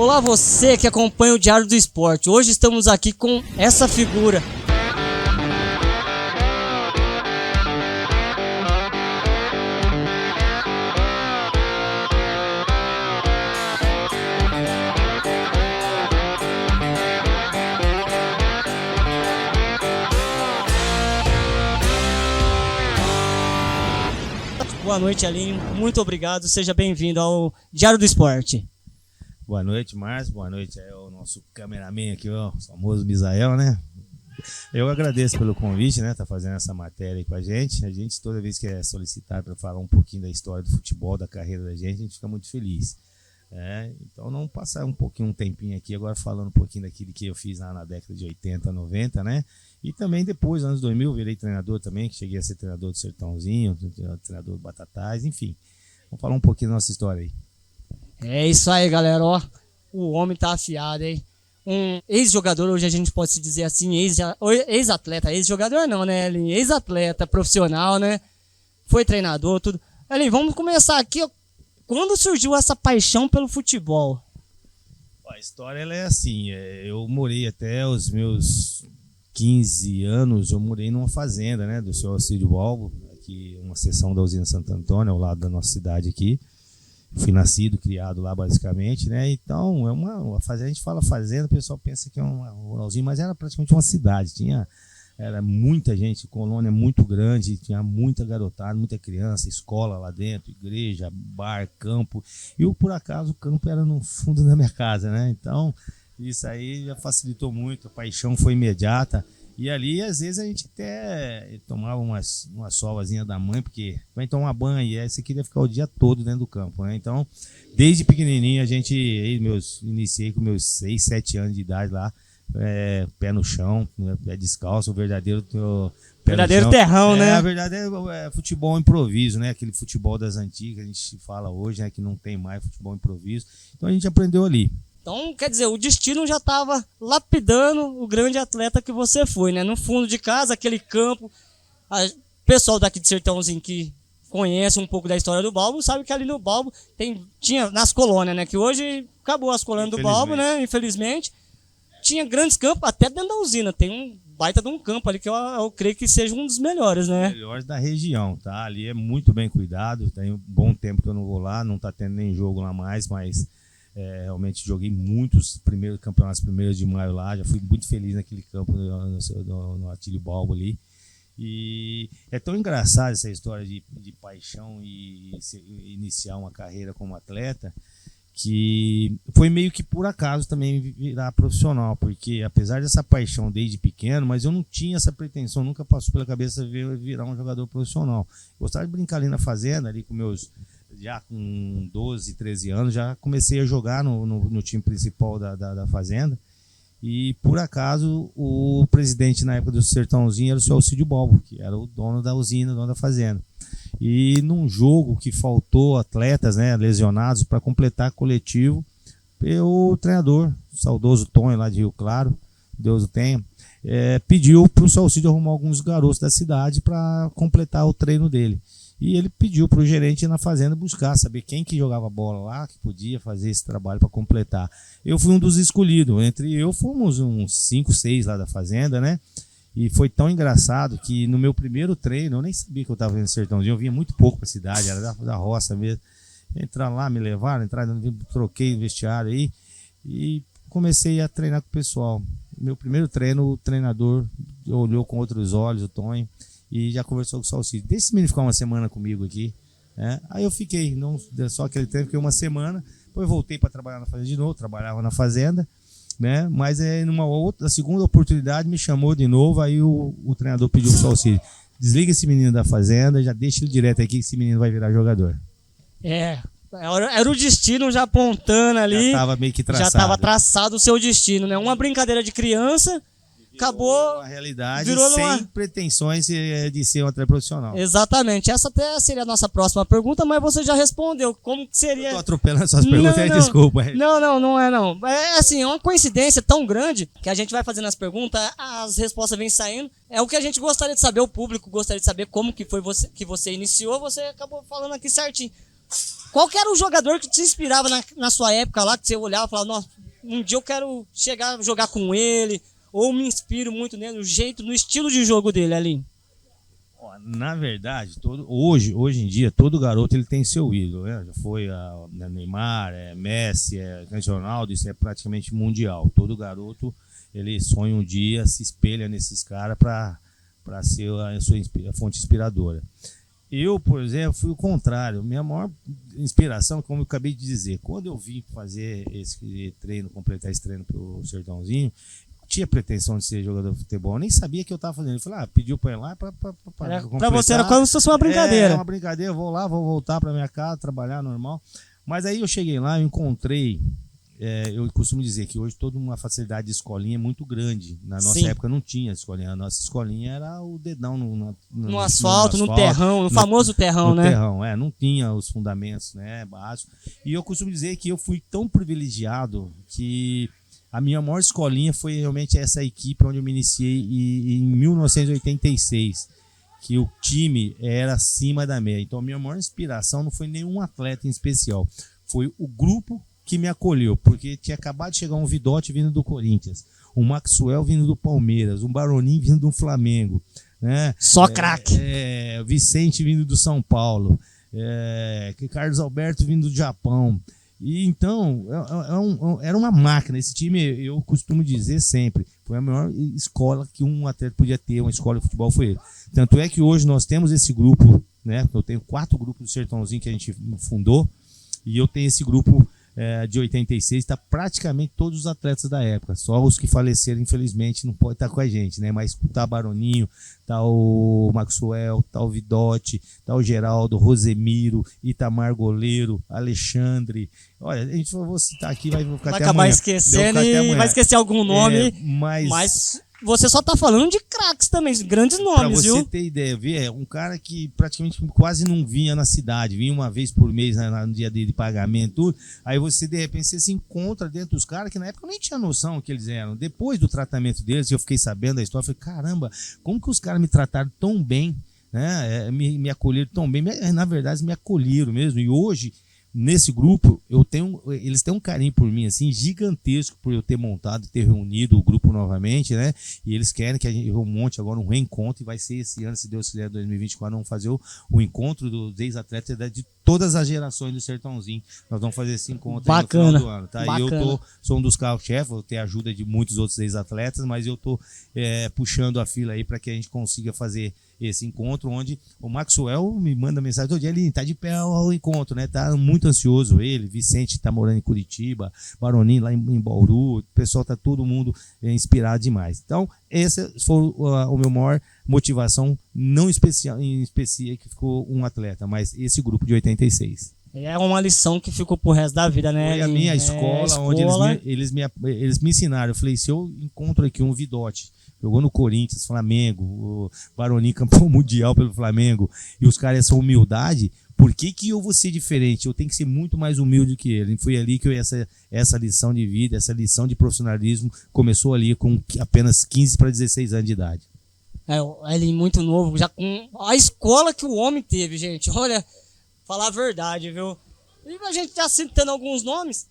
Olá você que acompanha o Diário do Esporte. Hoje estamos aqui com essa figura. Boa noite, Alinho. Muito obrigado. Seja bem-vindo ao Diário do Esporte. Boa noite, Márcio. Boa noite ao nosso cameraman aqui, o famoso Misael, né? Eu agradeço pelo convite, né? Tá fazendo essa matéria aí com a gente. A gente, toda vez que é solicitado para falar um pouquinho da história do futebol, da carreira da gente, a gente fica muito feliz. Então, não passar um tempinho aqui, agora falando um pouquinho daquilo que eu fiz lá na década de 80, 90, né? E também depois, anos 2000, virei treinador também, que cheguei a ser treinador do Sertãozinho, treinador do Batatais, enfim. Vamos falar um pouquinho da nossa história aí. É isso aí, galera, ó, o homem tá afiado, hein? Um ex-jogador, hoje a gente pode se dizer assim, ex-atleta, ex-jogador não, né, Elin? Ex-atleta, profissional, né? Foi treinador, tudo. Elin, vamos começar aqui, ó. Quando surgiu essa paixão pelo futebol? A história ela é assim, eu morei até os meus 15 anos, eu morei numa fazenda, né, do seu Alcídio Balbo, aqui uma seção da usina Santo Antônio, ao lado da nossa cidade aqui. Fui nascido, criado lá basicamente, né? Então, é uma fazenda, a gente fala fazenda, o pessoal pensa que é um ruralzinho, mas era praticamente uma cidade. Era muita gente, colônia muito grande, tinha muita garotada, muita criança, escola lá dentro, igreja, bar, campo. E por acaso o campo era no fundo da minha casa, né? Então, isso aí já facilitou muito, a paixão foi imediata. E ali, às vezes, a gente até tomava uma sovazinha da mãe, porque vai tomar banho, e aí você queria ficar o dia todo dentro do campo, né? Então, desde pequenininho, iniciei com meus 6, 7 anos de idade lá, pé no chão, pé descalço, o verdadeiro terrão, né? A verdade é futebol improviso, né? Aquele futebol das antigas, a gente fala hoje, né? Que não tem mais futebol improviso. Então, a gente aprendeu ali. Então, quer dizer, o destino já estava lapidando o grande atleta que você foi, né? No fundo de casa, aquele campo. O pessoal daqui de Sertãozinho que conhece um pouco da história do Balbo, sabe que ali no Balbo tinha nas colônias, né? Que hoje acabou as colônias do Balbo, né? Infelizmente. Tinha grandes campos, até dentro da usina. Tem um baita de um campo ali que eu creio que seja um dos melhores, né? Melhores da região, tá? Ali é muito bem cuidado. Tem um bom tempo que eu não vou lá, não tá tendo nem jogo lá mais, mas... realmente joguei muitos primeiros campeonatos, 1º de maio lá, já fui muito feliz naquele campo no Atílio Balbo ali. E é tão engraçado essa história de paixão e iniciar uma carreira como atleta, que foi meio que por acaso também virar profissional, porque apesar dessa paixão desde pequeno, mas eu não tinha essa pretensão, nunca passou pela cabeça virar um jogador profissional. Gostava de brincar ali na fazenda, ali com já com 12, 13 anos, já comecei a jogar no time principal da fazenda. E por acaso o presidente na época do Sertãozinho era o seu Alcídio Balbo, que era o dono da usina, dono da fazenda. E num jogo que faltou atletas, né, lesionados para completar coletivo, o treinador, o saudoso Tonho lá de Rio Claro, Deus o tenha, pediu para o seu Alcídio arrumar alguns garotos da cidade para completar o treino dele. E ele pediu para o gerente na fazenda buscar, saber quem que jogava bola lá, que podia fazer esse trabalho para completar. Eu fui um dos escolhidos, entre eu fomos uns 5, 6 lá da fazenda, né? E foi tão engraçado que no meu primeiro treino, eu nem sabia que eu estava no Sertãozinho, eu vinha muito pouco para a cidade, era da roça mesmo. Entrar lá, me levaram, troquei o vestiário aí e comecei a treinar com o pessoal. Meu primeiro treino, o treinador olhou com outros olhos, o Tonho, e já conversou com o Salsicha. Deixa esse menino ficar uma semana comigo aqui. Aí eu fiquei, não só aquele tempo, fiquei uma semana. Depois voltei para trabalhar na fazenda de novo, trabalhava na fazenda, né? Mas numa segunda oportunidade me chamou de novo, aí o treinador pediu pro Salsicha: desliga esse menino da fazenda, já deixa ele direto aqui que esse menino vai virar jogador. Era o destino já apontando ali. Já estava meio que traçado. Já estava traçado o seu destino, né? Uma brincadeira de criança... Acabou uma realidade sem pretensões de ser um atleta profissional. Exatamente. Essa até seria a nossa próxima pergunta, mas você já respondeu. Como que seria? Eu tô atropelando suas perguntas aí, desculpa. Não é não. É assim, é uma coincidência tão grande que a gente vai fazendo as perguntas, as respostas vêm saindo. É o que a gente gostaria de saber, o público gostaria de saber como que foi que você iniciou, você acabou falando aqui certinho. Qual que era o jogador que te inspirava na sua época lá, que você olhava e falava, nossa, um dia eu quero chegar a jogar com ele, ou me inspiro muito nele, no jeito, no estilo de jogo dele, Elinho? Na verdade, hoje em dia, todo garoto ele tem seu ídolo, né? Já foi Neymar, Messi, Cristiano Ronaldo, isso é praticamente mundial. Todo garoto ele sonha um dia, se espelha nesses caras para ser a fonte inspiradora. Eu, por exemplo, fui o contrário. Minha maior inspiração, como eu acabei de dizer, quando eu vim fazer esse treino, completar esse treino pro Sertãozinho, tinha pretensão de ser jogador de futebol, eu nem sabia que eu estava fazendo. Ele falou, pediu para ir lá para você era como se fosse uma brincadeira. É uma brincadeira, vou lá, vou voltar para minha casa, trabalhar normal. Mas aí eu cheguei lá, eu encontrei, eu costumo dizer que hoje toda uma facilidade de escolinha é muito grande. Na nossa época não tinha escolinha, a nossa escolinha era o dedão no asfalto, no terrão, no famoso terrão, né? No terrão, não tinha os fundamentos, né, básicos. E eu costumo dizer que eu fui tão privilegiado que a minha maior escolinha foi realmente essa equipe onde eu me iniciei em 1986, que o time era acima da média. Então a minha maior inspiração não foi nenhum atleta em especial, foi o grupo que me acolheu, porque tinha acabado de chegar um Vidotti vindo do Corinthians, um Maxwell vindo do Palmeiras, um Baronin vindo do Flamengo, né? Só craque. Vicente vindo do São Paulo, Carlos Alberto vindo do Japão. E então, era uma máquina. Esse time, eu costumo dizer sempre, foi a maior escola que um atleta podia ter, uma escola de futebol foi ele. Tanto é que hoje nós temos esse grupo, né? Eu tenho 4 grupos do Sertãozinho que a gente fundou, e eu tenho esse grupo de 86, está praticamente todos os atletas da época, só os que faleceram infelizmente não podem estar com a gente, né? Mas tá Baroninho, tá o Maxwell, tá o Vidotti, tá o Geraldo, Rosemiro, Itamar Goleiro, Alexandre. Olha, a gente vou citar aqui, vai ficar até acabar amanhã. Esquecendo e vai esquecer algum nome, mas você só tá falando de craques também, grandes nomes, viu? Pra você ter ideia, um cara que praticamente quase não vinha na cidade, vinha uma vez por mês no dia de pagamento, tudo. Aí você, de repente, você se encontra dentro dos caras que na época eu nem tinha noção que eles eram. Depois do tratamento deles, eu fiquei sabendo da história, eu falei, caramba, como que os caras me trataram tão bem, né? Me acolheram tão bem, na verdade me acolheram mesmo, e hoje nesse grupo, eles têm um carinho por mim, assim, gigantesco, por eu ter montado, ter reunido o grupo novamente, né? E eles querem que a gente monte agora um reencontro, e vai ser esse ano, se Deus quiser, 2024, vamos fazer o encontro dos ex-atletas de todas as gerações do Sertãozinho. Nós vamos fazer esse encontro aí no final do ano, tá? E eu sou um dos carros-chefes, vou ter a ajuda de muitos outros ex-atletas, mas eu tô puxando a fila aí para que a gente consiga fazer esse encontro, onde o Maxwell me manda mensagem todo dia, ele tá de pé ao encontro, né? Tá muito ansioso ele, Vicente tá morando em Curitiba, Baroninho lá em Bauru, o pessoal tá todo mundo inspirado demais. Então, essa foi o meu maior motivação, não especial, em específico que ficou um atleta, mas esse grupo de 86. É uma lição que ficou pro resto da vida, né? Foi a minha escola, onde eles me ensinaram. Eu falei, se eu encontro aqui um Vidotti, jogou no Corinthians, Flamengo, o Baroninho campeão mundial pelo Flamengo, e os caras são humildade, por que eu vou ser diferente? Eu tenho que ser muito mais humilde que ele. E foi ali que essa lição de vida, essa lição de profissionalismo começou ali com apenas 15 para 16 anos de idade. Ele muito novo, já com a escola que o homem teve, gente. Olha, falar a verdade, viu? E a gente já citando alguns nomes,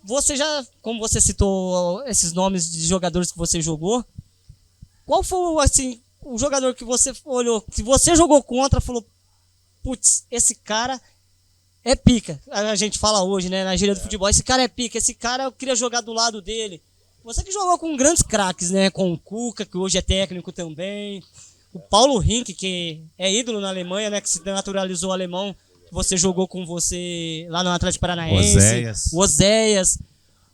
você já, como você citou esses nomes de jogadores que você jogou, qual foi, assim, o jogador que você olhou, que você jogou contra, falou, putz, esse cara é pica. A gente fala hoje, né, na gíria do futebol, esse cara é pica, esse cara eu queria jogar do lado dele. Você que jogou com grandes craques, né, com o Cuca, que hoje é técnico também, o Paulo Rink, que é ídolo na Alemanha, né, que se naturalizou alemão, você jogou com você lá no Atlético Paranaense, o Oséias,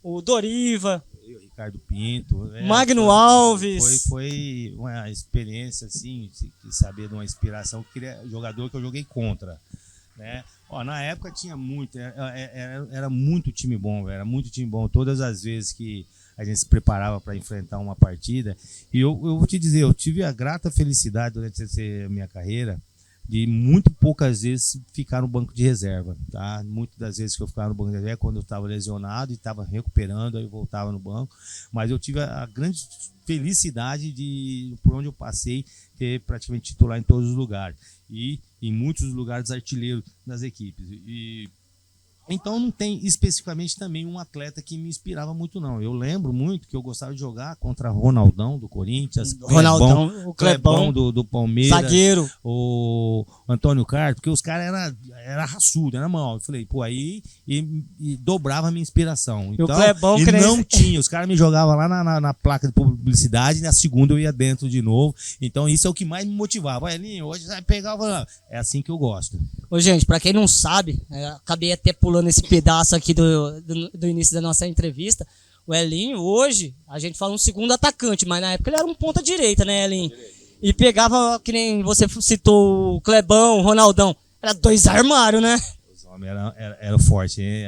o Doriva, o Ricardo Pinto, Magno Alves. Foi uma experiência assim, de saber de uma inspiração, jogador que eu joguei contra, né? Na época tinha muito, era muito time bom, era muito time bom. Todas as vezes que a gente se preparava para enfrentar uma partida, e eu vou te dizer, eu tive a grata felicidade durante a minha carreira de muito poucas vezes ficar no banco de reserva, tá? Muitas das vezes que eu ficava no banco de reserva quando eu estava lesionado e estava recuperando, aí eu voltava no banco, mas eu tive a grande felicidade de, por onde eu passei, ter praticamente titular em todos os lugares e em muitos lugares artilheiro das equipes. Então não tem especificamente também um atleta que me inspirava muito, não. Eu lembro muito que eu gostava de jogar contra Ronaldão do Corinthians, o Clebão do Palmeiras, zagueiro, o Antônio Carlos, porque os caras era raçudo, era mal. Eu falei, pô, aí e dobrava a minha inspiração. Então, o Clebão, e não tinha, os caras me jogavam lá na placa de publicidade e na segunda eu ia dentro de novo. Então isso é o que mais me motivava. Vai, Elinho, hoje você vai pegar o... É assim que eu gosto. Ô, gente, pra quem não sabe, acabei até pulando esse pedaço aqui do início da nossa entrevista. O Elinho, hoje, a gente fala um segundo atacante, mas na época ele era um ponta direita, né, Elinho? E pegava, que nem você citou, o Clebão, o Ronaldão. Era 2 armários, né? Os homens eram fortes, hein?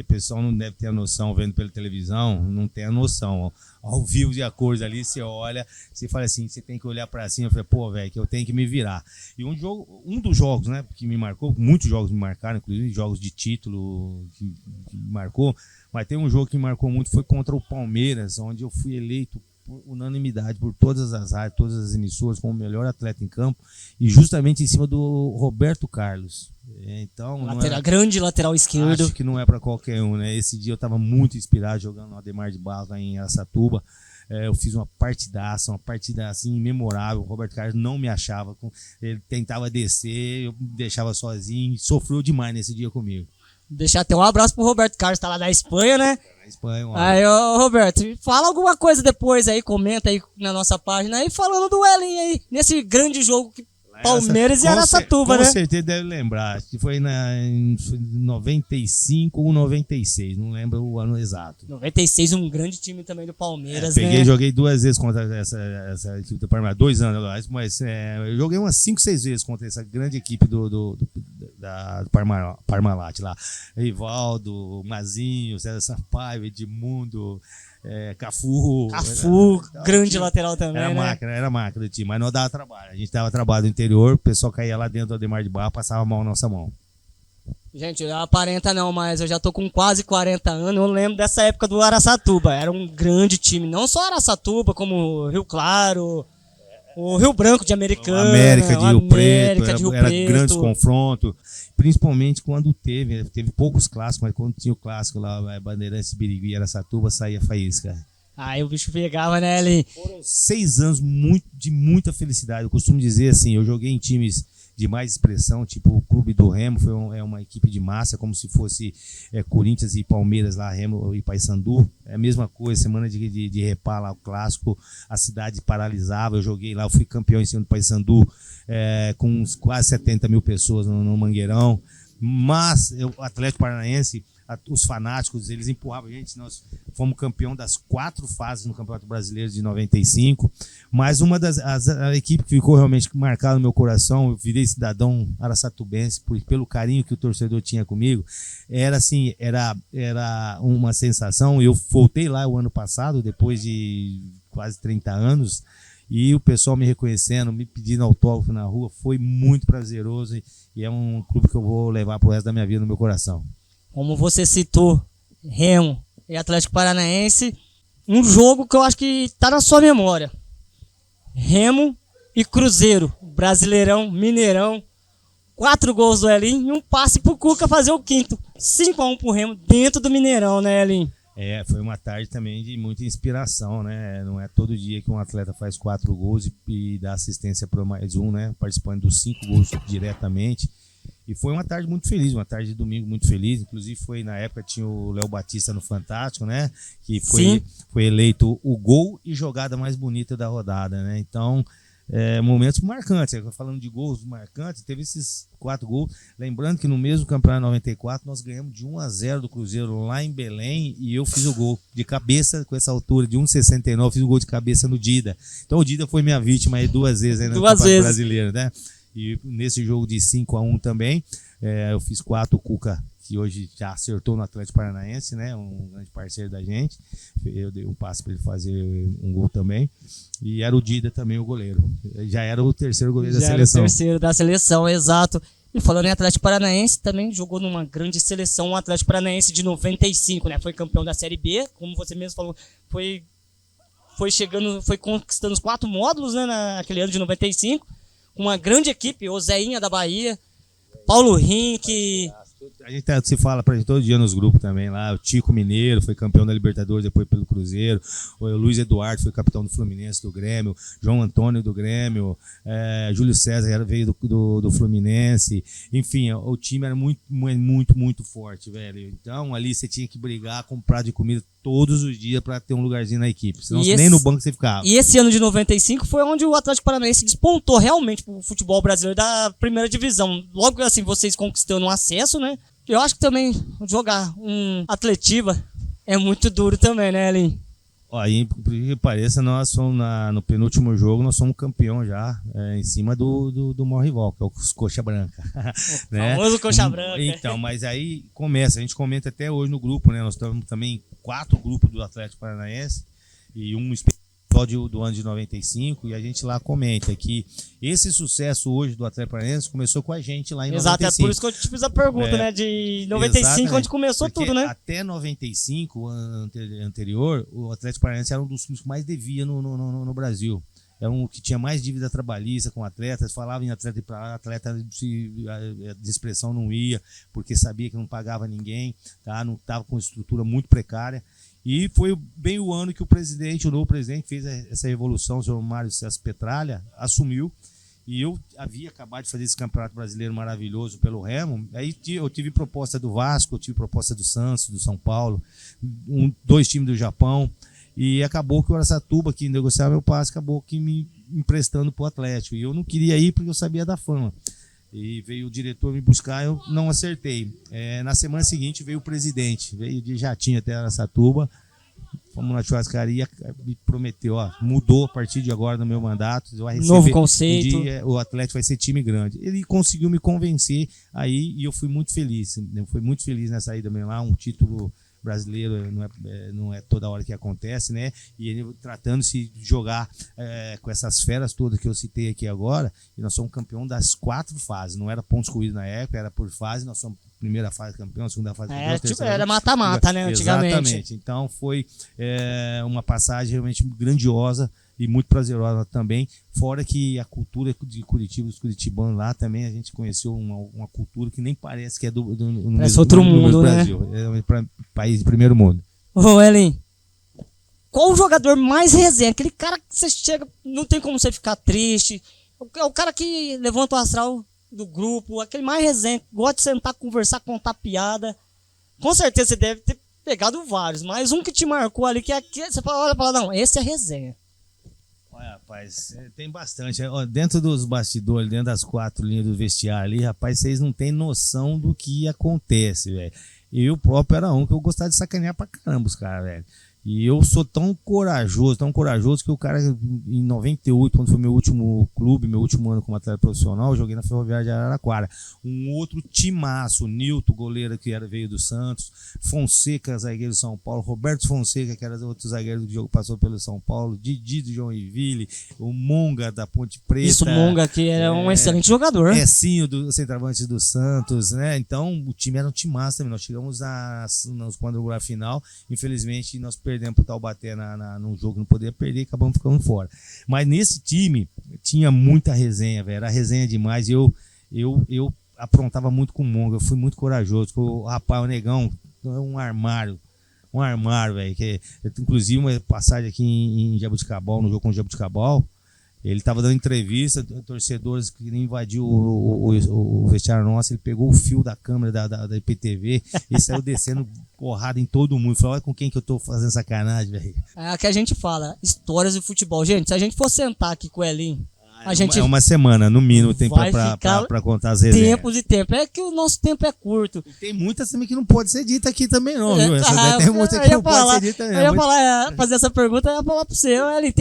O pessoal não deve ter a noção, vendo pela televisão, não tem a noção. Ao vivo de acordo ali, você olha, você fala assim, você tem que olhar pra cima, eu falei, pô, velho, que eu tenho que me virar. E um dos jogos, né, que me marcou, muitos jogos me marcaram, inclusive jogos de título que me marcou, mas tem um jogo que me marcou muito, foi contra o Palmeiras, onde eu fui eleito por unanimidade por todas as áreas, todas as emissoras, como o melhor atleta em campo, e justamente em cima do Roberto Carlos. Então, grande lateral esquerdo. Acho que não é para qualquer um, né? Esse dia eu estava muito inspirado jogando no Ademar de Barros lá em Araçatuba. Eu fiz uma partida assim memorável. O Roberto Carlos não me achava, ele tentava descer, eu me deixava sozinho, sofreu demais nesse dia comigo. Deixar até um abraço pro Roberto Carlos, tá lá na Espanha, né? Na Espanha, aí, ô Roberto, fala alguma coisa depois aí, comenta aí na nossa página aí, falando do Elinho aí, nesse grande jogo que Palmeiras e Araçatuba, né? Com certeza deve lembrar, que foi em 95 ou 96, não lembro o ano exato. 96, um grande time também do Palmeiras, né? Joguei 2 vezes contra essa equipe do Palmeiras, 2 anos, aliás, mas eu joguei umas 5, 6 vezes contra essa grande equipe do Parmalat lá. Rivaldo, Mazinho, César Sampaio, Edmundo... Cafu, grande lateral também, era máquina do time, mas não dava trabalho. A gente dava trabalho no interior, o pessoal caía lá dentro do Ademar de Barros, passava mal na nossa mão. Gente, eu aparenta não, mas eu já tô com quase 40 anos, eu lembro dessa época do Araçatuba, era um grande time, não só Araçatuba, como Rio Claro, o Rio Branco de Americana, América de Rio Preto, era Preto. Grandes confrontos, principalmente quando teve poucos clássicos, mas quando tinha o clássico lá, Bandeirantes, Birigui, Araçatuba, saía faísca. Aí o bicho pegava, né, ali. Foram 6 anos de muita felicidade, eu costumo dizer assim, eu joguei em times de mais expressão, tipo o Clube do Remo, é uma equipe de massa, como se fosse Corinthians e Palmeiras lá, Remo e Paysandu, é a mesma coisa, semana de repar lá o clássico, a cidade paralisava, eu joguei lá, eu fui campeão em cima do Paysandu, com quase 70 mil pessoas no Mangueirão, mas o Atlético Paranaense, os fanáticos, eles empurravam a gente, nós fomos campeão das 4 fases no Campeonato Brasileiro de 95, mas a equipe que ficou realmente marcada no meu coração, eu virei cidadão araçatubense pelo carinho que o torcedor tinha comigo, era assim, era uma sensação. Eu voltei lá o ano passado, depois de quase 30 anos, e o pessoal me reconhecendo, me pedindo autógrafo na rua, foi muito prazeroso e é um clube que eu vou levar pro resto da minha vida no meu coração. Como você citou, Remo e Atlético Paranaense, um jogo que eu acho que tá na sua memória. Remo e Cruzeiro, Brasileirão, Mineirão, 4 gols do Elinho e um passe pro Cuca fazer o 5º. 5-1 pro Remo dentro do Mineirão, né, Elinho? Foi uma tarde também de muita inspiração, né? Não é todo dia que um atleta faz 4 gols e dá assistência para mais um, né? Participando dos 5 gols diretamente. E foi uma tarde muito feliz, uma tarde de domingo muito feliz. Inclusive foi na época, tinha o Léo Batista no Fantástico, né? Que foi eleito o gol e jogada mais bonita da rodada, né? Então, momentos marcantes. Falando de gols marcantes, teve esses 4 gols. Lembrando que no mesmo campeonato 94, nós ganhamos de 1-0 do Cruzeiro lá em Belém e eu fiz o gol de cabeça, com essa altura de 1,69, fiz o gol de cabeça no Dida. Então o Dida foi minha vítima aí 2 vezes aí no Campeonato Brasileiro, né? E nesse jogo de 5-1 também, eu fiz 4, o Cuca que hoje já acertou no Atlético Paranaense, né? Um grande parceiro da gente. Eu dei um passe para ele fazer um gol também. E era o Dida também, o goleiro. Já era o terceiro goleiro da seleção. Já era o terceiro da seleção, exato. E falando em Atlético Paranaense, também jogou numa grande seleção, o Atlético Paranaense de 95, né? Foi campeão da Série B, como você mesmo falou, foi conquistando os 4 módulos, né, naquele ano de 95, com uma grande equipe, o Zéinha da Bahia, Paulo Rink. A gente se fala pra gente todo dia nos grupos também lá. O Tico Mineiro foi campeão da Libertadores, depois pelo Cruzeiro. O Luiz Eduardo foi capitão do Fluminense, do Grêmio. João Antônio do Grêmio. Júlio César veio do Fluminense. Enfim, o time era muito forte, velho. Então ali você tinha que brigar, comprar de comida todos os dias pra ter um lugarzinho na equipe. Senão nem no banco você ficava. E esse ano de 95 foi onde o Atlético Paranaense despontou realmente pro futebol brasileiro da primeira divisão. Logo assim, vocês conquistando um acesso, né? Eu acho que também jogar um Atletiba é muito duro também, né, Elin? Aí, por que pareça, nós somos no penúltimo jogo, nós somos campeão já, em cima do maior rival, que é o Coxa Branca. O famoso Coxa Branca. Então, mas aí a gente comenta até hoje no grupo, né? Nós estamos também 4 grupos do Atlético Paranaense e um episódio do ano de 95, e a gente lá comenta que esse sucesso hoje do Atlético Paranaense começou com a gente lá em 95. Exato, é por isso que eu te fiz a pergunta, né? De 95, exatamente, onde começou tudo, né? Até 95, anterior, o Atlético Paranaense era um dos clubes que mais devia no Brasil. Era um que tinha mais dívida trabalhista com atletas, falava em atleta de expressão não ia, porque sabia que não pagava ninguém, tá? Não estava com estrutura muito precária. E foi bem o ano que o novo presidente fez essa revolução, o senhor Mário César Petralha, assumiu, e eu havia acabado de fazer esse campeonato brasileiro maravilhoso pelo Remo. Aí eu tive proposta do Vasco, eu tive proposta do Santos, do São Paulo, 2 times do Japão, e acabou que o Araçatuba, que negociava meu passe, acabou que me emprestando para o Atlético, e eu não queria ir porque eu sabia da fama. E veio o diretor me buscar, eu não acertei. Na semana seguinte veio o presidente, veio de jatinho até Araçatuba, fomos na churrascaria, me prometeu, mudou a partir de agora no meu mandato, vai receber, novo conceito, o Atlético vai ser time grande. Ele conseguiu me convencer aí, e eu fui muito feliz nessa ida mesmo lá, um título brasileiro não é toda hora que acontece, né? E ele tratando-se de jogar com essas feras todas que eu citei aqui agora, e nós somos campeão das 4 fases, não era pontos corridos na época, era por fase, nós somos primeira fase campeão, segunda fase campeão, terceira, era mata-mata, né, antigamente. Exatamente, então foi uma passagem realmente grandiosa e muito prazerosa também, fora que a cultura de Curitiba, dos curitibanos lá também, a gente conheceu uma cultura que nem parece que é do mesmo, outro mundo, né? Brasil, país de primeiro mundo. Ô, Elin, qual o jogador mais resenha? Aquele cara que você chega, não tem como você ficar triste, é o cara que levanta o astral do grupo, aquele mais resenha, gosta de sentar, conversar, contar piada. Com certeza você deve ter pegado vários, mas um que te marcou ali, que você olha e fala, não, esse é resenha. Olha, rapaz, tem bastante. Dentro dos bastidores, dentro das 4 linhas do vestiário ali, rapaz, vocês não têm noção do que acontece, velho. Eu próprio era um que eu gostava de sacanear pra caramba os caras, velho. E eu sou tão corajoso que o cara, em 98, quando foi meu último clube, meu último ano como atleta profissional, eu joguei na Ferroviária de Araraquara. Um outro timaço, Nilton, goleiro que veio do Santos, Fonseca, zagueiro do São Paulo, Roberto Fonseca, que era outro zagueiro do jogo, passou pelo São Paulo, Didi do Joinville, o Monga da Ponte Preta. Isso, Monga, que era um excelente jogador. Ecinho, do centroavante do Santos, né? Então, o time era um timaço também. Nós chegamos nos quadrangular final, infelizmente, nós perdemos pro Taubaté num jogo que não poderia perder e acabamos ficando fora. Mas nesse time tinha muita resenha, velho. Era resenha demais. Eu aprontava muito com o Monga. Eu fui muito corajoso. O rapaz, o Negão, um armário, velho. Inclusive, uma passagem aqui em Jabuticabal, no jogo com o Jabuticabal, ele estava dando entrevista, torcedores que invadiu o vestiário nosso, ele pegou o fio da câmera da IPTV e saiu descendo porrada em todo mundo. Falou, olha com quem que eu tô fazendo sacanagem, velho. É que a gente fala, histórias de futebol. Gente, se a gente for sentar aqui com o Elin, é uma semana, no mínimo, tem pra contar as resenhas. Tempos e tempo. É que o nosso tempo é curto. E tem muitas também que não pode ser dita aqui também, não, viu? Tem muitas que não pode ser dita também. Eu ia falar, fazer essa pergunta, eu ia falar pro você, Elin,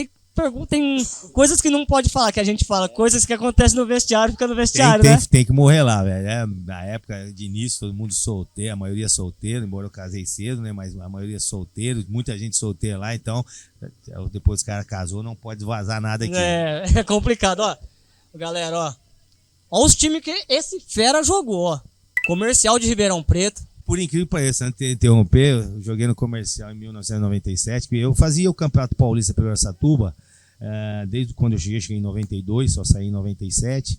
tem coisas que não pode falar, que a gente fala, coisas que acontecem no vestiário, fica no vestiário, né? Tem que morrer lá, velho. Na época de início, todo mundo solteiro, a maioria solteiro, embora eu casei cedo, né? Mas a maioria solteiro, muita gente solteira lá, então depois que o cara casou, não pode vazar nada aqui. É complicado, ó. Galera, ó. Ó os times que esse fera jogou, ó. Comercial de Ribeirão Preto. Por incrível que pareça, antes de interromper, eu joguei no Comercial em 1997, que eu fazia o Campeonato Paulista pelo Araçatuba, desde quando eu cheguei em 92, só saí em 97,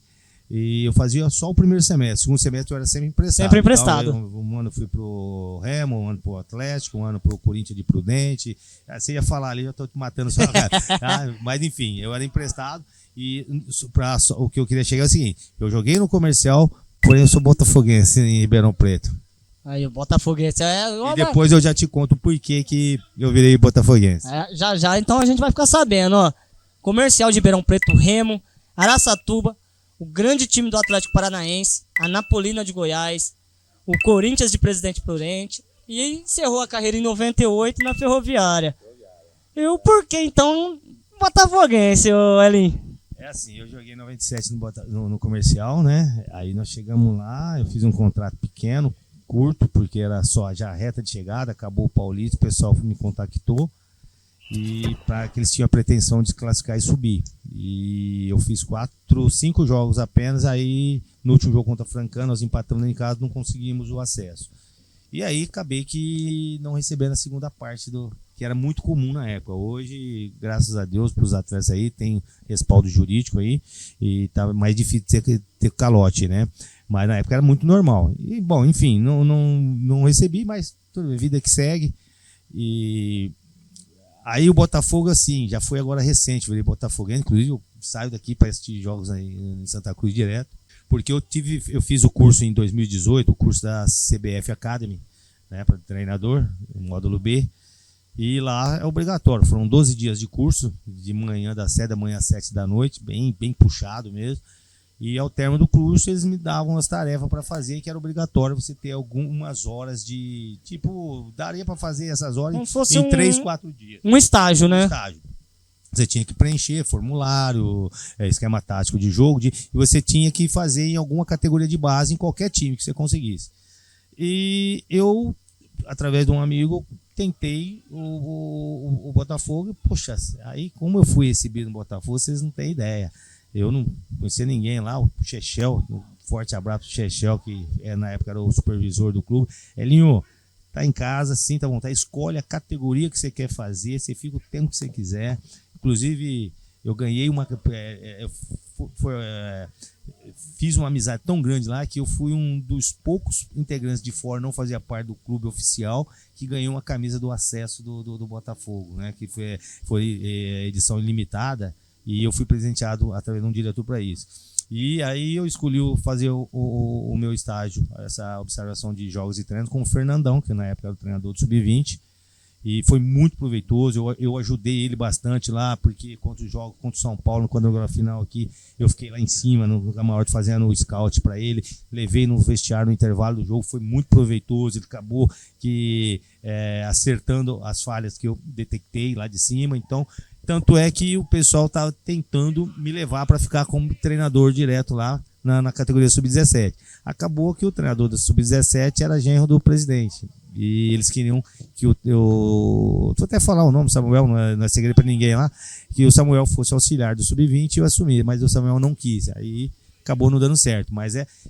e eu fazia só o primeiro semestre. O segundo semestre eu era sempre emprestado. Sempre emprestado. Então, um ano eu fui pro Remo, um ano pro Atlético, um ano pro Corinthians de Prudente. Você ia falar ali, eu tô te matando só. Mas enfim, eu era emprestado, e o que eu queria chegar é o seguinte: eu joguei no Comercial, porém eu sou botafoguense em Ribeirão Preto. Aí o Botafoguense E depois eu já te conto por que eu virei botafoguense. Já, então a gente vai ficar sabendo, ó. Comercial de Ribeirão Preto, Remo, Araçatuba, o grande time do Atlético Paranaense, a Napolina de Goiás, o Corinthians de Presidente Prudente, e encerrou a carreira em 98 na Ferroviária. E o porquê, então, botafoguense, ô Elin? É assim, eu joguei em 97 no Comercial, né? Aí nós chegamos lá, eu fiz um contrato pequeno, curto, porque era só já a reta de chegada, acabou o Paulista, o pessoal me contactou e para que eles tinham a pretensão de se classificar e subir. E eu fiz 5 jogos apenas, aí no último jogo contra a Francana, nós empatamos em casa, não conseguimos o acesso. E aí acabei que não recebendo a segunda parte que era muito comum na época. Hoje, graças a Deus, para os atletas aí, tem respaldo jurídico aí, e tá mais difícil de ter calote, né? Mas na época era muito normal. E, bom, enfim, não recebi, mas tudo, vida que segue. E aí o Botafogo, assim, já foi agora recente, virei botafoguense. Inclusive, eu saio daqui para assistir jogos aí em Santa Cruz direto. Porque eu fiz o curso em 2018, o curso da CBF Academy, né, para treinador, módulo B. E lá é obrigatório. Foram 12 dias de curso, de manhã, das 7 da manhã às 7 da noite, bem puxado mesmo. E ao término do curso, eles me davam as tarefas para fazer, que era obrigatório você ter algumas horas de... Tipo, daria para fazer essas horas em 3, 4 dias. Um estágio, né? Estágio. Você tinha que preencher formulário, esquema tático de jogo, e você tinha que fazer em alguma categoria de base, em qualquer time que você conseguisse. E eu, através de um amigo, tentei o Botafogo. Poxa, aí como eu fui recebido no Botafogo, vocês não têm ideia. Eu não conhecia ninguém lá, o Chechel, um forte abraço pro Chechel, que na época era o supervisor do clube. Elinho, tá em casa, sinta à vontade, escolhe a categoria que você quer fazer, você fica o tempo que você quiser. Inclusive, eu ganhei fiz uma amizade tão grande lá que eu fui um dos poucos integrantes de fora, não fazia parte do clube oficial, que ganhou uma camisa do acesso do Botafogo, né? Que foi edição ilimitada. E eu fui presenteado através de um diretor para isso. E aí eu escolhi fazer o meu estágio, essa observação de jogos e treinos, com o Fernandão, que na época era o treinador do Sub-20. E foi muito proveitoso. Eu ajudei ele bastante lá, porque contra o São Paulo, no quadrangular final aqui, eu fiquei lá em cima, no camarote, fazendo o scout para ele. Levei no vestiário no intervalo do jogo, foi muito proveitoso. Ele acabou acertando as falhas que eu detectei lá de cima. Então, tanto é que o pessoal tá tentando me levar para ficar como treinador direto lá na categoria Sub-17. Acabou que o treinador da Sub-17 era genro do presidente. E eles queriam que vou até falar o nome, Samuel, não é segredo para ninguém lá, que o Samuel fosse auxiliar do Sub-20 e eu assumi, mas o Samuel não quis. Aí acabou não dando certo.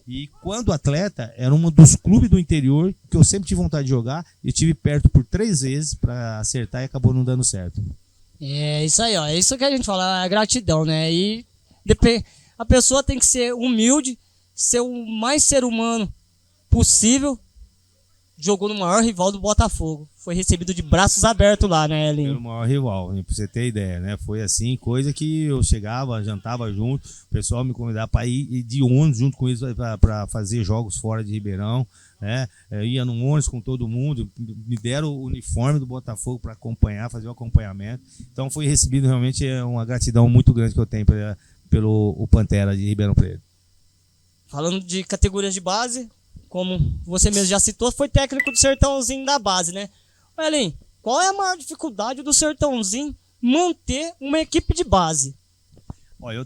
E quando atleta, era um dos clubes do interior que eu sempre tive vontade de jogar, e tive perto por 3 vezes para acertar e acabou não dando certo. É isso aí, ó. É isso que a gente fala, a gratidão, né? E a pessoa tem que ser humilde, ser o mais ser humano possível. Jogou no maior rival do Botafogo. Foi recebido de braços abertos lá, né, Elinho? Pelo maior rival, pra você ter ideia, né? Foi assim, coisa que eu chegava, jantava junto, o pessoal me convidava para ir de ônibus junto com eles para fazer jogos fora de Ribeirão, né? Eu ia no ônibus com todo mundo, me deram o uniforme do Botafogo para acompanhar, fazer o acompanhamento. Então foi recebido realmente uma gratidão muito grande que eu tenho pelo Pantera de Ribeirão Preto. Falando de categorias de base, como você mesmo já citou, foi técnico do Sertãozinho da base, né? Elinho, qual é a maior dificuldade do Sertãozinho manter uma equipe de base? Ó, eu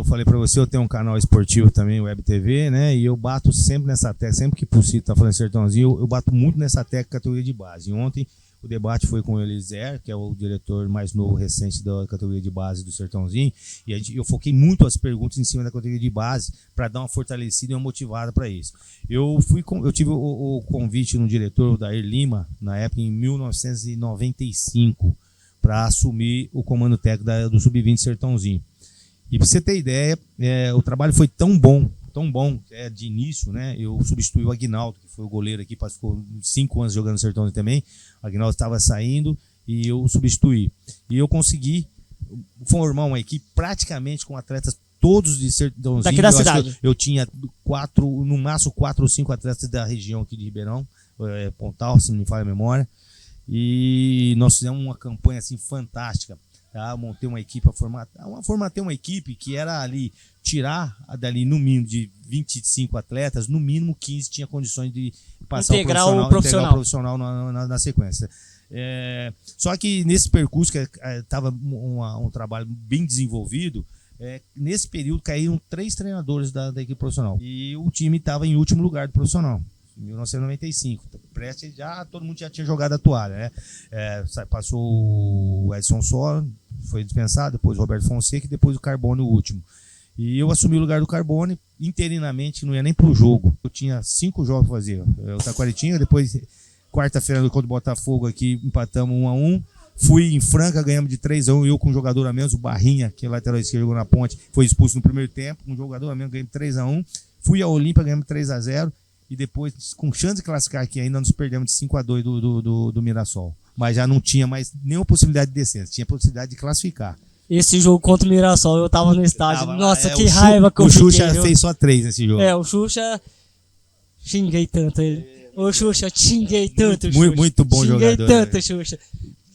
falei para você, eu tenho um canal esportivo também, Web TV, né? E eu bato sempre nessa tecla, sempre que possível, tá falando Sertãozinho, eu bato muito nessa tecla categoria de base. E ontem o debate foi com o Eliezer, que é o diretor mais novo, recente da categoria de base do Sertãozinho, e eu foquei muito as perguntas em cima da categoria de base para dar uma fortalecida e uma motivada para isso. Eu tive o convite no diretor, o Dair Lima, na época em 1995, para assumir o comando técnico do Sub-20 Sertãozinho. E para você ter ideia, o trabalho foi tão bom, de início, né? Eu substituí o Aguinaldo, que foi o goleiro aqui, ficou 5 anos jogando no Sertãozinho também. O Aguinaldo estava saindo e eu substituí. E eu consegui formar uma equipe praticamente com atletas todos de Sertãozinho. Daqui da cidade. Eu tinha no máximo 4 ou 5 atletas da região aqui de Ribeirão, Pontal, se não me falha a memória. E nós fizemos uma campanha assim fantástica, tá? Montei uma equipe formatei uma equipe que era ali tirar dali no mínimo de 25 atletas, no mínimo 15 tinha condições de passar integrar o profissional na sequência. Só que nesse percurso que estava um trabalho bem desenvolvido, nesse período caíram 3 treinadores da equipe profissional e o time estava em último lugar do profissional. Em 1995, todo mundo já tinha jogado a toalha, né? Passou o Edson Sora, foi dispensado, depois o Roberto Fonseca e depois o Carbone, o último. E eu assumi o lugar do Carbone, interinamente, não ia nem pro jogo. Eu tinha 5 jogos para fazer. O Taquaritinga, depois, quarta-feira, contra o Botafogo aqui, empatamos 1-1. Fui em Franca, ganhamos de 3-1, eu com um jogador a menos, o Barrinha, que é lateral esquerdo, jogou na ponte, foi expulso no primeiro tempo, um jogador a menos, ganhamos 3-1. Fui a Olímpia, ganhamos 3-0. E depois, com chance de classificar aqui, ainda nos perdemos de 5-2 do Mirassol. Mas já não tinha mais nenhuma possibilidade de descenso, tinha possibilidade de classificar. Esse jogo contra o Mirassol, eu tava no estádio. Nossa, que raiva que eu fiquei. O Xuxa fez só 3 nesse jogo. O Xuxa... Xinguei tanto ele. Ô, Xuxa, xinguei tanto, Xuxa. Muito bom jogador. Xinguei tanto, Xuxa.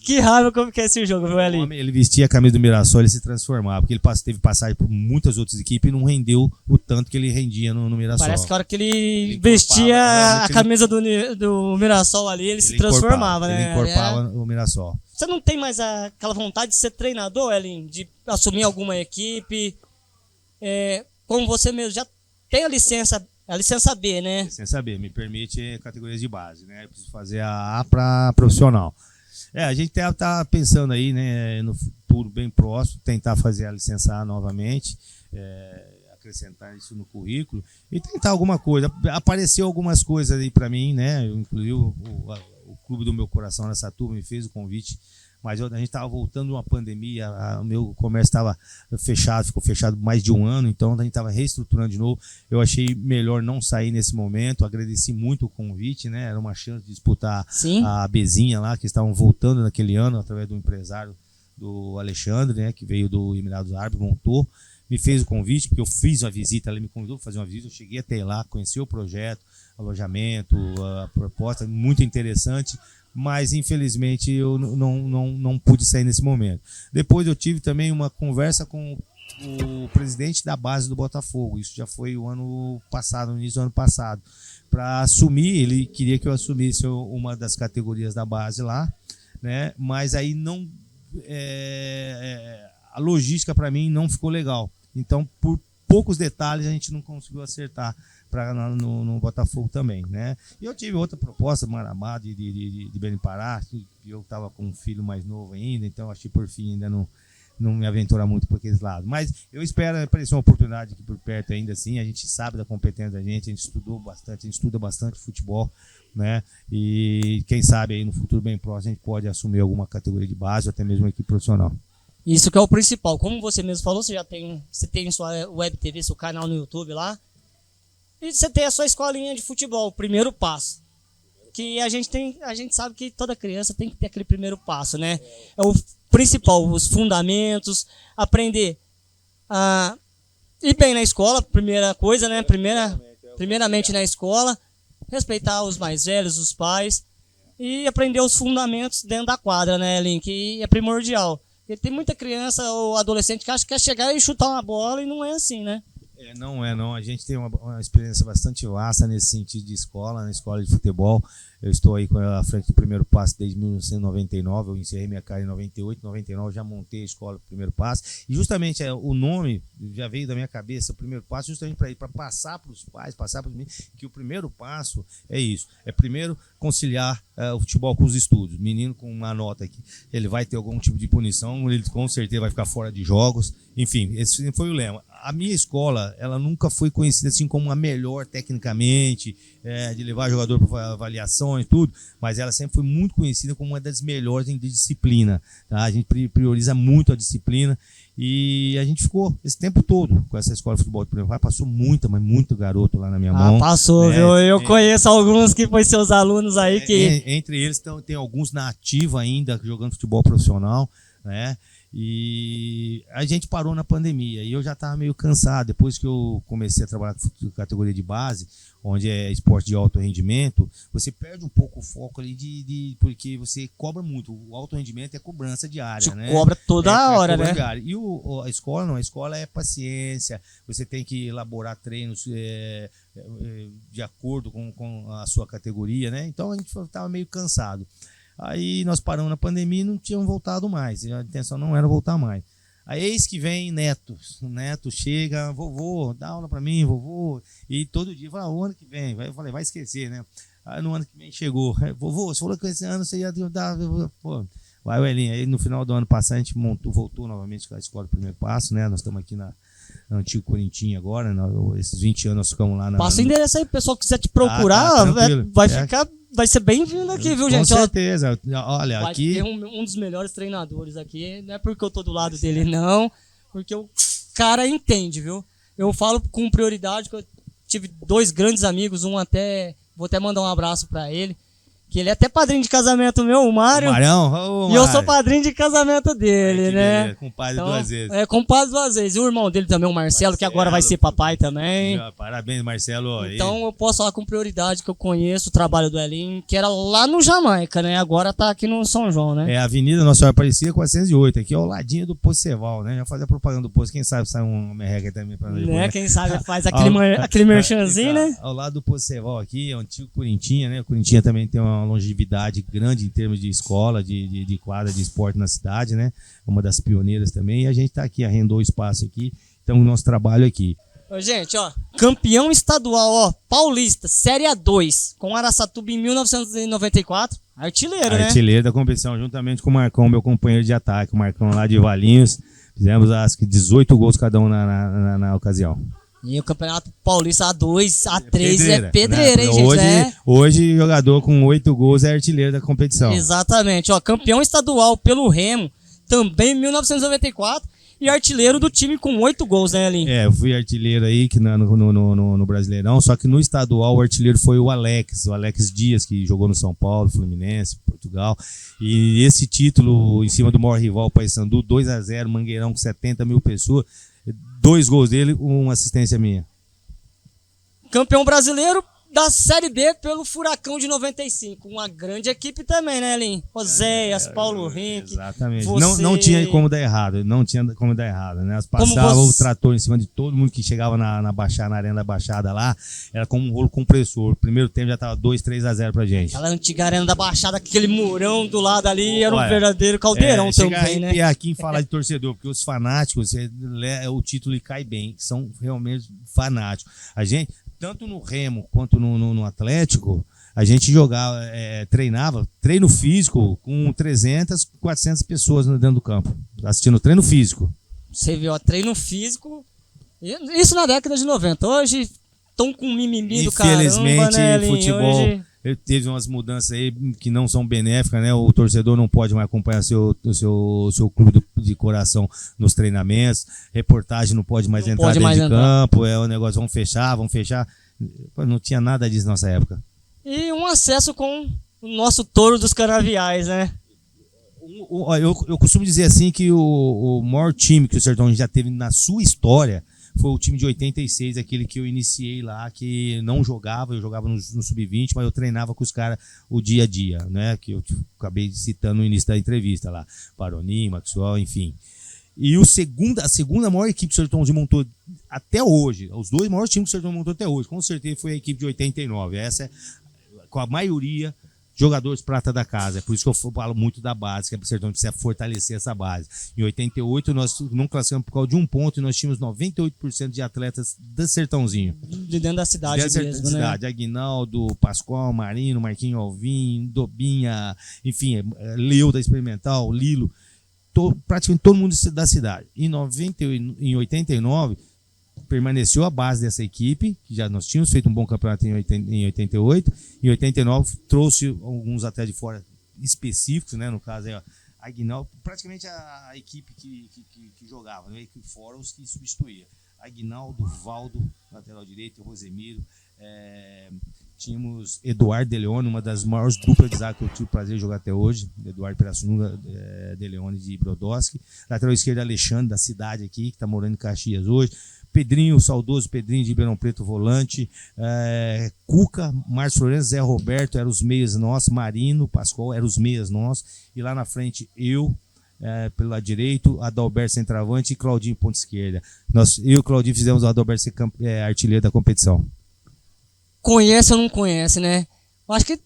Que raiva como que é esse jogo, viu, Elinho? Ele vestia a camisa do Mirassol, ele se transformava, porque ele teve passagem por muitas outras equipes e não rendeu o tanto que ele rendia no Mirassol. Parece que a hora que ele vestia a camisa do Mirassol ali, ele se transformava, né? Ele encorpava o Mirassol. Você não tem mais aquela vontade de ser treinador, Elinho? De assumir alguma equipe? Como você mesmo já tem a licença B, né? Licença B, me permite categorias de base, né? Eu preciso fazer a para profissional. A gente tá pensando aí, né, no futuro bem próximo, tentar fazer a licença A novamente, acrescentar isso no currículo e tentar alguma coisa. Apareceu algumas coisas aí para mim, né? Inclusive o clube do meu coração nessa turma me fez o convite, mas a gente estava voltando de uma pandemia, o meu comércio estava fechado, ficou fechado mais de 1 ano, então a gente estava reestruturando de novo. Eu achei melhor não sair nesse momento, agradeci muito o convite, né? Era uma chance de disputar a Bezinha lá, que estavam voltando naquele ano, através do empresário do Alexandre, né? Que veio do Emirados Árabes, montou, me fez o convite, porque eu fiz uma visita, ele me convidou para fazer uma visita, eu cheguei até lá, conheci o projeto, alojamento, a proposta, muito interessante, mas infelizmente eu não pude sair nesse momento. Depois eu tive também uma conversa com o presidente da base do Botafogo, isso já foi o ano passado, no início do ano passado, para assumir, ele queria que eu assumisse uma das categorias da base lá, né? Mas aí a logística para mim não ficou legal, então por poucos detalhes a gente não conseguiu acertar no Botafogo também, né? E eu tive outra proposta, Marabá, de Belém Pará, eu estava com um filho mais novo ainda, então achei por fim ainda não me aventurar muito por aqueles lados. Mas eu espero aparecer uma oportunidade aqui por perto ainda assim, a gente sabe da competência da gente estudou bastante, a gente estuda bastante futebol, né? E quem sabe aí no futuro bem próximo a gente pode assumir alguma categoria de base ou até mesmo uma equipe profissional. Isso que é o principal. Como você mesmo falou, você tem sua web TV, seu canal no YouTube lá. E você tem a sua escolinha de futebol, o primeiro passo. Que a gente sabe que toda criança tem que ter aquele primeiro passo, né? É o principal, os fundamentos, aprender a ir bem na escola, primeira coisa, né? Primeiramente na escola, respeitar os mais velhos, os pais, e aprender os fundamentos dentro da quadra, né, Link? Que é primordial. Porque tem muita criança ou adolescente que acha que quer chegar e chutar uma bola e não é assim, né? Não. A gente tem uma experiência bastante vasta nesse sentido de escola, na escola de futebol. Eu estou aí à frente do Primeiro Passo desde 1999, eu encerrei minha carreira em 98, 99 já montei a escola do Primeiro Passo. E justamente o nome já veio da minha cabeça, o Primeiro Passo, justamente para passar para os pais, passar para os meninos, que o primeiro passo é isso. É primeiro conciliar o futebol com os estudos. Menino com uma nota aqui, ele vai ter algum tipo de punição, ele com certeza vai ficar fora de jogos. Enfim, esse foi o lema. A minha escola, ela nunca foi conhecida assim como a melhor tecnicamente, de levar jogador para avaliação e tudo, mas ela sempre foi muito conhecida como uma das melhores em disciplina. Tá? A gente prioriza muito a disciplina e a gente ficou esse tempo todo com essa escola de futebol de primeiro pai. Passou mas muito garoto lá na minha mão. Passou, né? viu? Eu conheço alguns que foi seus alunos aí que... Entre eles tem alguns na ativa ainda, jogando futebol profissional, né? E a gente parou na pandemia e eu já estava meio cansado. Depois que eu comecei a trabalhar com categoria de base, onde é esporte de alto rendimento, você perde um pouco o foco ali porque você cobra muito. O alto rendimento é cobrança diária, né? Cobra toda hora, né? Diária. E a escola não, a escola é paciência, você tem que elaborar treinos de acordo com a sua categoria, né? Então a gente estava meio cansado. Aí nós paramos na pandemia e não tínhamos voltado mais. A intenção não era voltar mais. Aí eis que vem Neto. O Neto chega, vovô, dá aula pra mim, vovô. E todo dia fala, o ano que vem. Eu falei, vai esquecer, né? Aí no ano que vem chegou. Vovô, você falou que esse ano você ia dar. Pô, vai o Elinho. Aí no final do ano passado a gente voltou novamente com a escola do Primeiro Passo, né? Nós estamos aqui no antigo Corintinho agora. Esses 20 anos nós ficamos lá na. Passa o endereço aí, o pessoal quiser te procurar, vai ficar. Vai ser bem-vindo aqui, viu, gente? Com certeza. Olha, vai aqui... ter um dos melhores treinadores aqui. Não é porque eu tô do lado dele, não. Porque o cara entende, viu? Eu falo com prioridade que eu tive 2 grandes amigos. Vou até mandar um abraço pra ele. Que ele é até padrinho de casamento meu, o Mário. O Marião? E eu sou padrinho de casamento dele, né? Beleza. Compadre então, 2 vezes. Compadre 2 vezes. E o irmão dele também, o Marcelo, que agora vai ser papai também. Parabéns, Marcelo. Então eu posso falar com prioridade que eu conheço o trabalho do Elinho, que era lá no Jamaica, né? Agora tá aqui no São João, né? É a Avenida Nossa Senhora Aparecida 408, aqui ao ladinho do Poço Ceval, né? Já fazia propaganda do Poço, quem sabe sai um merreca também pra nós. Né? Quem sabe faz aquele merchanzinho, né? Ao lado do Poço Ceval aqui, é o antigo Corintinha, né? O Corintinha também tem uma longevidade grande em termos de escola, de quadra de esporte na cidade, né? Uma das pioneiras também, e a gente tá aqui, arrendou o espaço aqui, então o nosso trabalho aqui. Ô, gente, ó, campeão estadual, ó, paulista, Série A2, com Araçatuba em 1994, artilheiro, né? Artilheiro da competição, juntamente com o Marcão, meu companheiro de ataque, o Marcão lá de Valinhos, fizemos acho que 18 gols cada um na ocasião. E o Campeonato Paulista A2, A3 é pedreira, né? hein, gente? Hoje, jogador com 8 gols é artilheiro da competição. Exatamente, ó, campeão estadual pelo Remo, também em 1994, e artilheiro do time com 8 gols, né, Elinho? Eu fui artilheiro aí no Brasileirão, só que no estadual o artilheiro foi o Alex Dias, que jogou no São Paulo, Fluminense, Portugal, e esse título em cima do maior rival, Paysandu, 2-0, Mangueirão com 70 mil pessoas, 2 gols dele, 1 assistência minha. Campeão brasileiro da Série B pelo Furacão de 95. Uma grande equipe também, né, Elinho? Oséias, Paulo Rink. Exatamente. Não tinha como dar errado. Não tinha como dar errado, né? Nós passava o trator em cima de todo mundo que chegava na Arena da Baixada lá. Era como um rolo compressor. O primeiro tempo já tava 2-3-0 pra gente. Aquela antiga Arena da Baixada, aquele murão do lado ali, era um verdadeiro caldeirão também, né? E aqui em falar de torcedor, porque os fanáticos, o título lhe cai bem. São realmente fanáticos. A gente... Tanto no Remo quanto no Atlético, a gente jogava, treinava, treino físico com 300, 400 pessoas dentro do campo, assistindo treino físico. Você viu, ó, treino físico, isso na década de 90. Hoje estão com mimimi do caramba, infelizmente, né, o futebol teve umas mudanças aí que não são benéficas, né? O torcedor não pode mais acompanhar seu clube de coração nos treinamentos, reportagem não pode mais entrar dentro de campo, o negócio, vamos fechar. Não tinha nada disso na nossa época. E um acesso com o nosso touro dos canaviais, né? Eu costumo dizer assim que o maior time que o Sertão já teve na sua história foi o time de 86, aquele que eu iniciei lá, que não jogava, eu jogava no Sub-20, mas eu treinava com os caras o dia a dia, né? Que eu acabei citando no início da entrevista lá, Paroni, Maxwell, enfim. E a segunda maior equipe que o Sertãozinho montou até hoje, os dois maiores times que o Sertãozinho montou até hoje, com certeza foi a equipe de 89. Essa é, com a maioria, jogadores prata da casa. É por isso que eu falo muito da base, que o Sertãozinho precisa fortalecer essa base. Em 88, nós não classificamos por causa de um ponto e nós tínhamos 98% de atletas do Sertãozinho. De dentro da cidade mesmo, né? Cidade, Aguinaldo, Pascoal, Marino, Marquinho Alvim, Dobinha, enfim, Leo da Experimental, Lilo. Praticamente todo mundo da cidade. Em 89, permaneceu a base dessa equipe, que já nós tínhamos feito um bom campeonato em 88. Em 89, trouxe alguns atletas de fora específicos, né? No caso, Aguinaldo, praticamente a equipe que jogava, né? E fora os que substituía. Aguinaldo, Valdo, lateral direito, Rosemiro, tínhamos Eduardo De Leone, uma das maiores duplas de zaga que eu tive o prazer de jogar até hoje. Eduardo Pirassununga, De Leone de Brodowski. Lateral esquerdo, Alexandre, da cidade aqui, que está morando em Caxias hoje. Pedrinho, o saudoso Pedrinho de Ribeirão Preto, volante. Cuca, Márcio Florencio, Zé Roberto, eram os meias nossos. Marino, Pascoal, eram os meias nossos. E lá na frente, eu, pelo lado direito, Adalberto centroavante e Claudinho ponta esquerda. Eu e o Claudinho fizemos o Adalberto ser artilheiro da competição. Conhece ou não conhece, né? Eu acho que o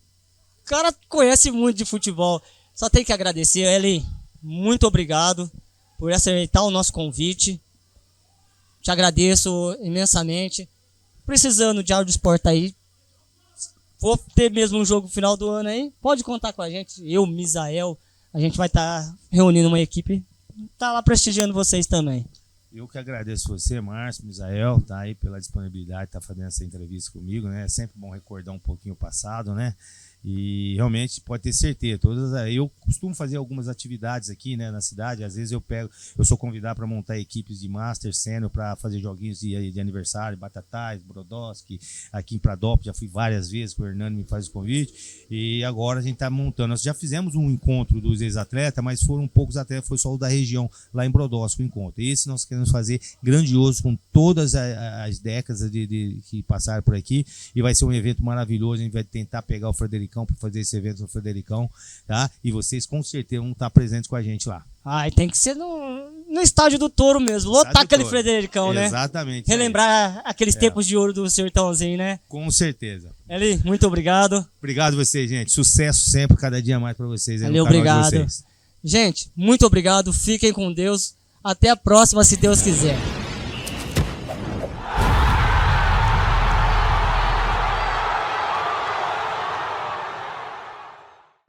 cara conhece muito de futebol. Só tem que agradecer. Eli, muito obrigado por aceitar o nosso convite. Te agradeço imensamente. Precisando de áudio esporte aí, vou ter mesmo um jogo final do ano aí, pode contar com a gente. Eu, Misael, a gente vai estar reunindo uma equipe. Tá lá prestigiando vocês também. Eu que agradeço você, Márcio, Misael, tá aí pela disponibilidade, tá fazendo essa entrevista comigo, né? É sempre bom recordar um pouquinho o passado, né? E realmente pode ter certeza, eu costumo fazer algumas atividades aqui, né, na cidade. Às vezes eu sou convidado para montar equipes de Master Sênior para fazer joguinhos de aniversário, Batatais, Brodowski, aqui em Pradópolis, já fui várias vezes, que o Hernando me faz o convite, e agora a gente está montando. Nós já fizemos um encontro dos ex-atletas, mas foram poucos atletas, foi só o da região, lá em Brodowski o encontro. Esse nós queremos fazer grandioso, com todas as décadas que passaram por aqui, e vai ser um evento maravilhoso. A gente vai tentar pegar o Fredericão para fazer esse evento no Fredericão, tá? E vocês com certeza vão estar presentes com a gente lá. E tem que ser no estádio do Touro mesmo, lotar aquele Fredericão, né? Exatamente. Relembrar aqueles tempos de ouro do Sertãozinho, né? Com certeza. Eli, muito obrigado. Obrigado a vocês, gente. Sucesso sempre, cada dia mais para vocês. Valeu, obrigado. Gente, muito obrigado. Fiquem com Deus. Até a próxima, se Deus quiser.